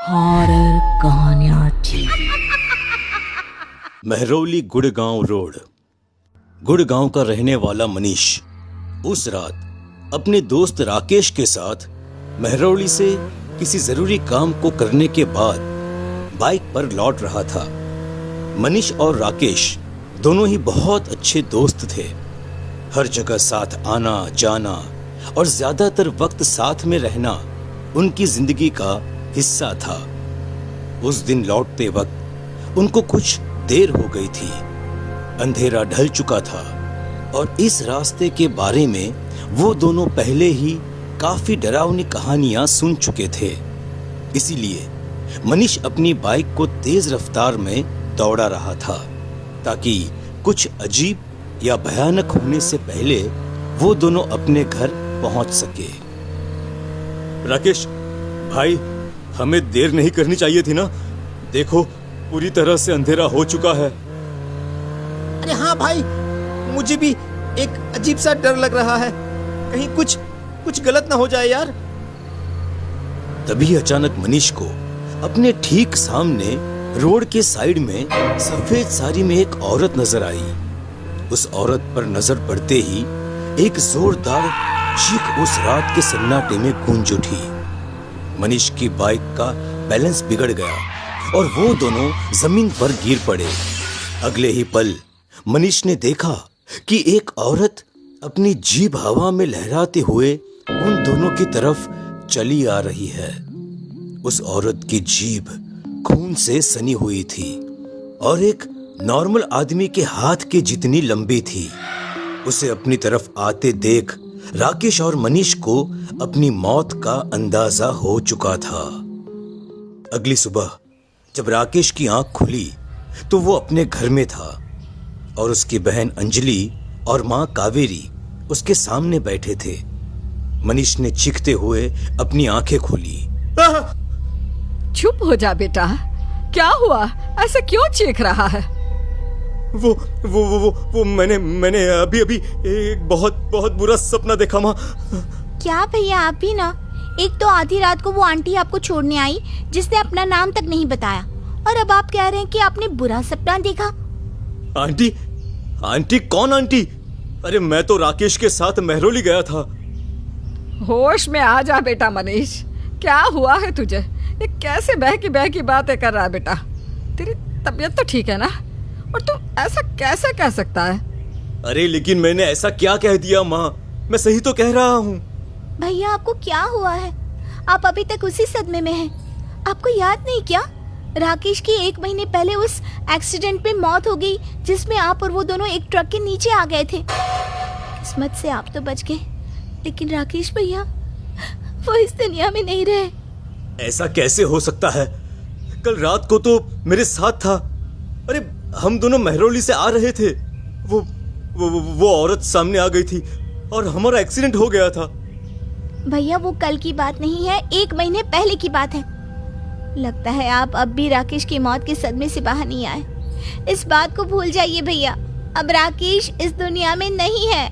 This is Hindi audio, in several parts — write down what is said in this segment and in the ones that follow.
हॉरर कहानियाँ टीवी। महरौली गुड़गांव रोड। गुड़गांव का रहने वाला मनीष उस रात अपने दोस्त राकेश के साथ महरौली से किसी जरूरी काम को करने के बाद बाइक पर लौट रहा था। मनीष और राकेश दोनों ही बहुत अच्छे दोस्त थे। हर जगह साथ आना जाना और ज्यादातर वक्त साथ में रहना उनकी जिंदगी का हिस्सा था। उस दिन लौटते वक्त उनको कुछ देर हो गई थी। अंधेरा ढल चुका था और इस रास्ते के बारे में वो दोनों पहले ही काफी डरावनी कहानियां सुन चुके थे। इसीलिए मनीष अपनी बाइक को तेज रफ्तार में दौड़ा रहा था ताकि कुछ अजीब या भयानक होने से पहले वो दोनों अपने घर पहुंच सके। राकेश भाई, हमें देर नहीं करनी चाहिए थी ना। देखो पूरी तरह से अंधेरा हो चुका है। अरे हाँ भाई, मुझे भी एक अजीब सा डर लग रहा है, कहीं कुछ गलत ना हो जाए यार। तभी अचानक मनीष को अपने ठीक सामने रोड के साइड में सफेद साड़ी में एक औरत नजर आई। उस औरत पर नजर पड़ते ही एक जोरदार चीख उस रात के सन्नाटे में गूंज उठी। मनीष की बाइक का बैलेंस बिगड़ गया और वो दोनों जमीन पर गिर पड़े। अगले ही पल मनीष ने देखा कि एक औरत अपनी जीभ हवा में लहराते हुए उन दोनों की तरफ चली आ रही है। उस औरत की जीभ खून से सनी हुई थी और एक नॉर्मल आदमी के हाथ के जितनी लंबी थी। उसे अपनी तरफ आते देख राकेश और मनीष को अपनी मौत का अंदाजा हो चुका था। अगली सुबह जब राकेश की आंख खुली तो वो अपने घर में था और उसकी बहन अंजलि और मां कावेरी उसके सामने बैठे थे। मनीष ने चीखते हुए अपनी आंखें खोली। चुप हो जा बेटा, क्या हुआ? ऐसे क्यों चीख रहा है? वो मैंने अभी एक बहुत बुरा सपना देखा माँ। क्या भैया, आप भी ना। एक तो आधी रात को वो आंटी आपको छोड़ने आई जिसने अपना नाम तक नहीं बताया, और अब आप कह रहे हैं कि आपने बुरा सपना देखा। आंटी कौन आंटी? अरे मैं तो राकेश के साथ महरौली गया था। होश में आ जा बेटा मनीष, क्या हुआ है तुझे? ये कैसे बह की बातें कर रहा है बेटा? तेरी तबीयत तो ठीक है ना? और तू ऐसा कैसे कह सकता है? अरे लेकिन मैंने ऐसा क्या कह दिया माँ? मैं सही तो कह रहा हूँ। भैया, आपको क्या हुआ है? आप अभी तक उसी सदमे में हैं। आपको याद नहीं क्या, राकेश की 1 महीने पहले उस एक्सीडेंट में मौत हो गई जिसमें आप और वो दोनों एक ट्रक के नीचे आ गए थे। किस्मत से आप तो बच गए, लेकिन राकेश भैया वो इस दुनिया में नहीं रहे। ऐसा कैसे हो सकता है? कल रात को तो मेरे साथ था। अरे हम दोनों महरौली से आ रहे थे। वो औरत सामने आ गई थी और हमारा एक्सीडेंट हो गया था। भैया वो कल की बात नहीं है, 1 महीने पहले की बात है। लगता है आप अब भी राकेश की मौत के सदमे से बाहर नहीं आए। इस बात को भूल जाइए भैया, अब राकेश इस दुनिया में नहीं है।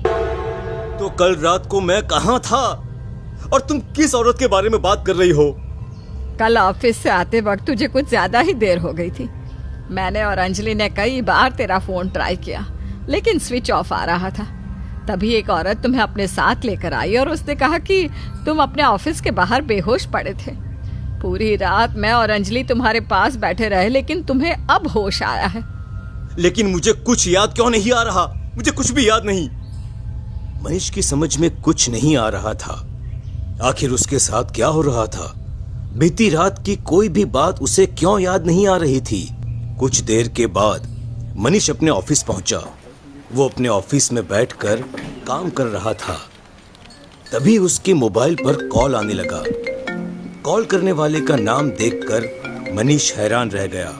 तो कल रात को मैं कहाँ था और तुम किस औरत के बारे में बात कर रही हो? कल ऑफिस से आते वक्त तुझे कुछ ज्यादा ही देर हो गई थी। मैंने और अंजलि ने कई बार तेरा फोन ट्राई किया, लेकिन स्विच ऑफ आ रहा था। तभी एक औरत तुम्हें अपने साथ लेकर आई और उसने कहा कि तुम अपने ऑफिस के बाहर बेहोश पड़े थे। पूरी रात मैं और अंजलि तुम्हारे पास बैठे रहे, लेकिन तुम्हें अब होश आया है। लेकिन मुझे कुछ याद क्यों नहीं आ रहा? मुझे कुछ भी याद नहीं। मनीष की समझ में कुछ नहीं आ रहा था। आखिर उसके साथ क्या हो रहा था? बीती रात की कोई भी बात उसे क्यों याद नहीं आ रही थी? कुछ देर के बाद मनीष अपने ऑफिस पहुंचा। वो अपने ऑफिस में बैठकर काम कर रहा था। तभी उसके मोबाइल पर कॉल आने लगा। कॉल करने वाले का नाम देखकर मनीष हैरान रह गया।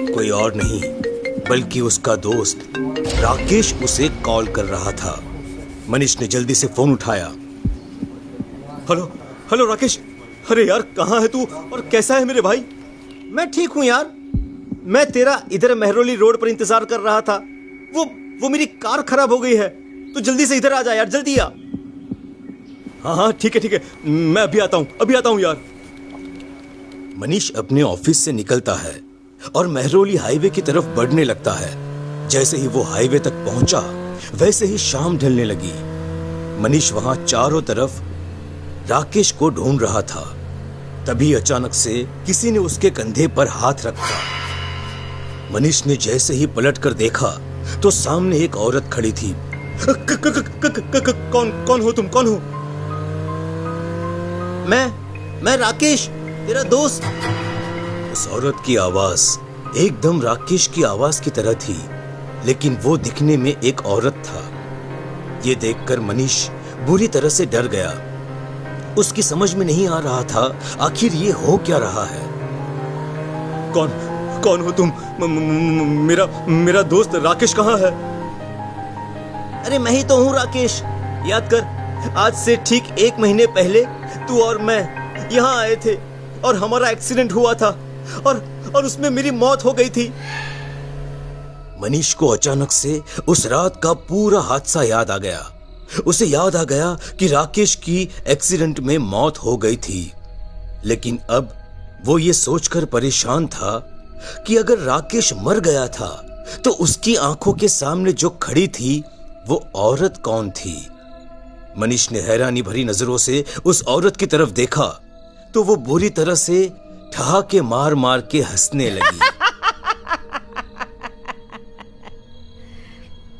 कोई और नहीं बल्कि उसका दोस्त राकेश उसे कॉल कर रहा था। मनीष ने जल्दी से फोन उठाया। हेलो राकेश। अरे यार, कहाँ है तू और कैसा है मेरे भाई? मैं ठीक हूँ यार, मैं तेरा इधर महरौली रोड पर इंतजार कर रहा था। वो मेरी कार खराब हो गई है, तो जल्दी से इधर आ जा यार, जल्दी आ। हाँ ठीक है, मैं अभी आता हूँ यार। मनीष अपने ऑफिस से निकलता है और मेहरौली हाईवे की तरफ बढ़ने लगता है। जैसे ही वो हाईवे तक पहुंचा, वैसे ही शाम ढलने लगी। मनीष वहां चारों तरफ राकेश को ढूंढ रहा था। तभी अचानक से किसी ने उसके कंधे पर हाथ रखा। मनीष ने जैसे ही पलटकर देखा तो सामने एक औरत खड़ी थी। कौन हो तुम? कौन हो? मैं राकेश, तेरा दोस्त। उस औरत की आवाज एकदम राकेश की आवाज की तरह थी, लेकिन वो दिखने में एक औरत था। ये देखकर मनीष बुरी तरह से डर गया। उसकी समझ में नहीं आ रहा था आखिर ये हो क्या रहा है। कौन हो तुम? मेरा दोस्त राकेश कहाँ है? अरे मैं ही तो हूँ राकेश। याद कर, आज से ठीक 1 महीने पहले तू और मैं यहाँ आए थे और हमारा एक्सीडेंट हुआ था और उसमें मेरी मौत हो गई थी। मनीष को अचानक से उस रात का पूरा हादसा याद आ गया। उसे याद आ गया कि राकेश की एक्सीडेंट में मौत हो गई थी, लेकिन अब वो ये सोचकर परेशान था कि अगर राकेश मर गया था तो उसकी आंखों के सामने जो खड़ी थी वो औरत कौन थी। मनीष ने हैरानी भरी नजरों से उस औरत की तरफ देखा तो वो बुरी तरह से ठहाके मार मार के हंसने लगी।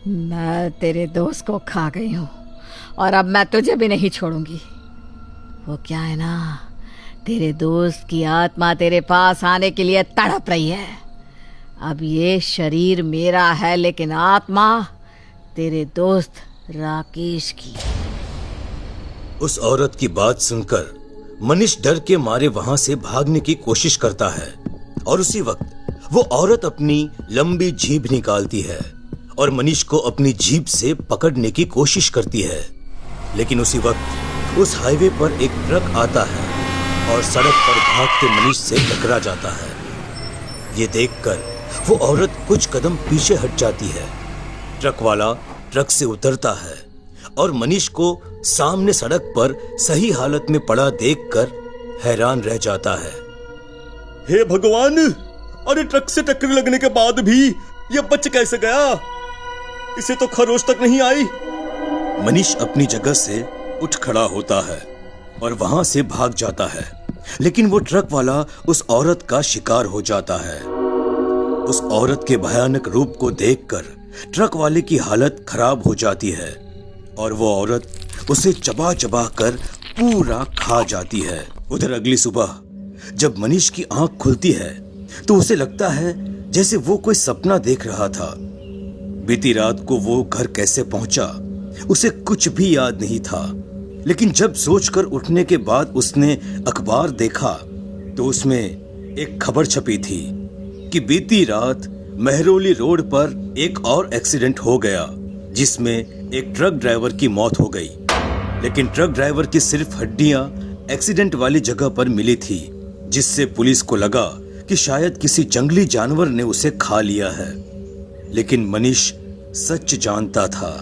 मैं तेरे दोस्त को खा गई हूँ और अब मैं तुझे भी नहीं छोड़ूंगी। वो क्या है ना, तेरे दोस्त की आत्मा तेरे पास आने के लिए तड़प रही है। अब ये शरीर मेरा है, लेकिन आत्मा तेरे दोस्त राकेश की। उस औरत की बात सुनकर मनीष डर के मारे वहां से भागने की कोशिश करता है और उसी वक्त वो औरत अपनी लंबी जीभ निकालती है और मनीष को अपनी जीभ से पकड़ने की कोशिश करती है। लेकिन उसी वक्त उस हाईवे पर एक ट्रक आता है और सड़क पर भागते मनीष से टकरा जाता है। ये देखकर वो औरत कुछ कदम पीछे हट जाती है। ट्रक वाला ट्रक से उतरता है और मनीष को सामने सड़क पर सही हालत में पड़ा देखकर हैरान रह जाता है। हे भगवान! अरे ट्रक से टक्कर लगने के बाद भी ये बच कैसे गया? इसे तो खरोच तक नहीं आई। मनीष अपनी जगह से उठ खड़ा होता है और वहां से भाग जाता है, लेकिन वो ट्रक वाला उस औरत का शिकार हो जाता है। उस औरत के भयानक रूप को देखकर ट्रक वाले की हालत खराब हो जाती है और वो औरत उसे चबा चबा कर पूरा खा जाती है। उधर अगली सुबह जब मनीष की आंख खुलती है तो उसे लगता है जैसे वो कोई सपना देख रहा था। बीती रात को वो घर कैसे पहुंचा उसे कुछ भी याद नहीं था, लेकिन जब सोचकर उठने के बाद उसने अखबार देखा तो उसमें एक खबर छपी थी कि बीती रात मेहरौली रोड पर एक और एक्सीडेंट हो गया जिसमें एक ट्रक ड्राइवर की मौत हो गई। लेकिन ट्रक ड्राइवर की सिर्फ हड्डियां एक्सीडेंट वाली जगह पर मिली थी, जिससे पुलिस को लगा कि शायद किसी जंगली जानवर ने उसे खा लिया है। लेकिन मनीष सच जानता था।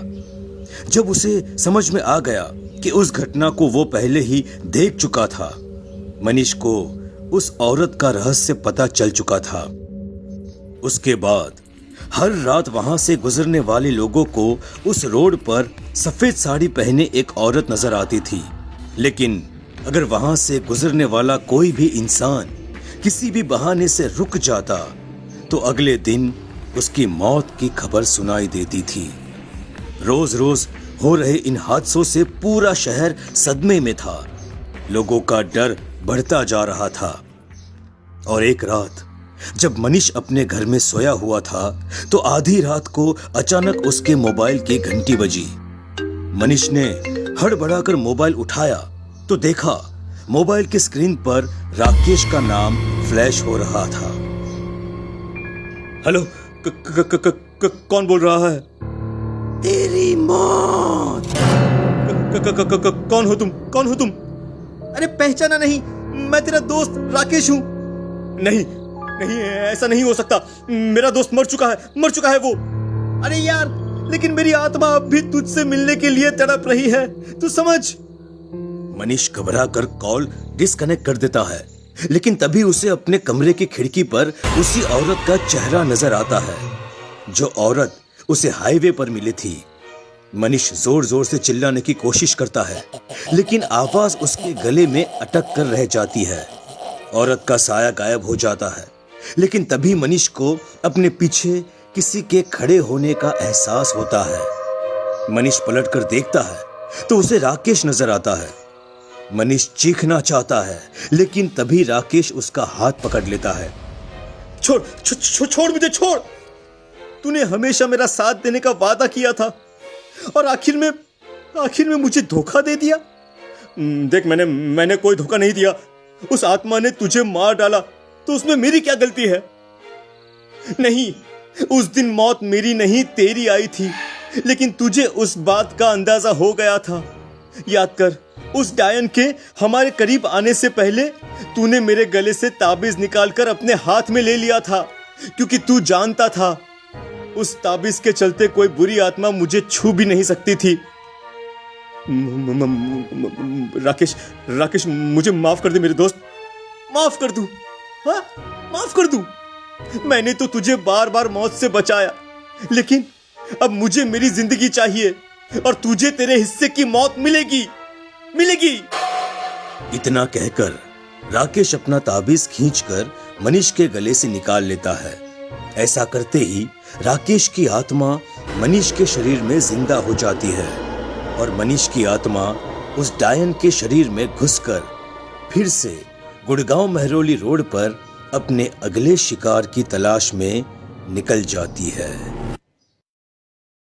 जब उसे समझ में आ गया कि उस घटना को वो पहले ही देख चुका था, मनीष को उस औरत का रहस्य पता चल चुका था। उसके बाद हर रात वहां से गुजरने वाले लोगों को उस रोड पर सफेद साड़ी पहने एक औरत नजर आती थी, लेकिन अगर वहां से गुजरने वाला कोई भी इंसान किसी भी बहाने से रुक जाता तो अगले दिन उसकी मौत की खबर सुनाई देती थी। रोज रोज हो रहे इन हादसों से पूरा शहर सदमे में था। लोगों का डर बढ़ता जा रहा था और एक रात जब मनीष अपने घर में सोया हुआ था तो आधी रात को अचानक उसके मोबाइल की घंटी बजी। मनीष ने हड़बड़ाकर मोबाइल उठाया तो देखा मोबाइल की स्क्रीन पर राकेश का नाम फ्लैश हो रहा था। हेलो, कौन बोल रहा है? तेरी मौत। कौन हो तुम? कौन हो तुम? अरे पहचाना नहीं, मैं तेरा दोस्त राकेश हूँ। नहीं नहीं, ऐसा नहीं हो सकता। मेरा दोस्त मर चुका है वो। अरे यार, लेकिन मेरी आत्मा अब भी तुझसे मिलने के लिए तड़प रही है, तू समझ। मनीष घबरा कर कॉल डिस्कनेक्ट कर देता है, लेकिन तभी उसे अपने कमरे की खिड़की पर उसी औरत का चेहरा नजर आता है, जो औरत उसे हाईवे पर मिली थी। मनीष जोर जोर से चिल्लाने की कोशिश करता है, लेकिन आवाज उसके गले में अटक कर रह जाती है। औरत का साया गायब हो जाता है, लेकिन तभी मनीष को अपने पीछे किसी के खड़े होने का एहसास होता है। मनीष पलटकर देखता है तो उसे राकेश नजर आता है। मनीष चीखना चाहता है, लेकिन तभी राकेश उसका हाथ पकड़ लेता है। छोड़ छोड़ मुझे, छोड़। तूने हमेशा मेरा साथ देने का वादा किया था और आखिर में मुझे धोखा दे दिया। देख, मैंने कोई धोखा नहीं दिया। उस आत्मा ने तुझे मार डाला तो उसमें मेरी क्या गलती है? नहीं, उस दिन मौत मेरी नहीं तेरी आई थी, लेकिन तुझे उस बात का अंदाजा हो गया था। याद कर, उस डायन के हमारे करीब आने से पहले तूने मेरे गले से ताबीज निकालकर अपने हाथ में ले लिया था, क्योंकि तू जानता था उस ताबीज के चलते कोई बुरी आत्मा मुझे छू भी नहीं सकती थी। राकेश, मुझे माफ कर दे मेरे दोस्त, माफ कर दूं, हाँ, माफ कर दूं। मैंने तो तुझे बार बार मौत से बचाया, लेकिन अब मुझे मेरी जिंदगी चाहिए और तुझे तेरे हिस्से की मौत मिलेगी। इतना कहकर राकेश अपना ताबीज खींचकर मनीष के गले से निकाल लेता है। ऐसा करते ही राकेश की आत्मा मनीष के शरीर में जिंदा हो जाती है और मनीष की आत्मा उस डायन के शरीर में घुसकर फिर से गुड़गांव मेहरौली रोड पर अपने अगले शिकार की तलाश में निकल जाती है।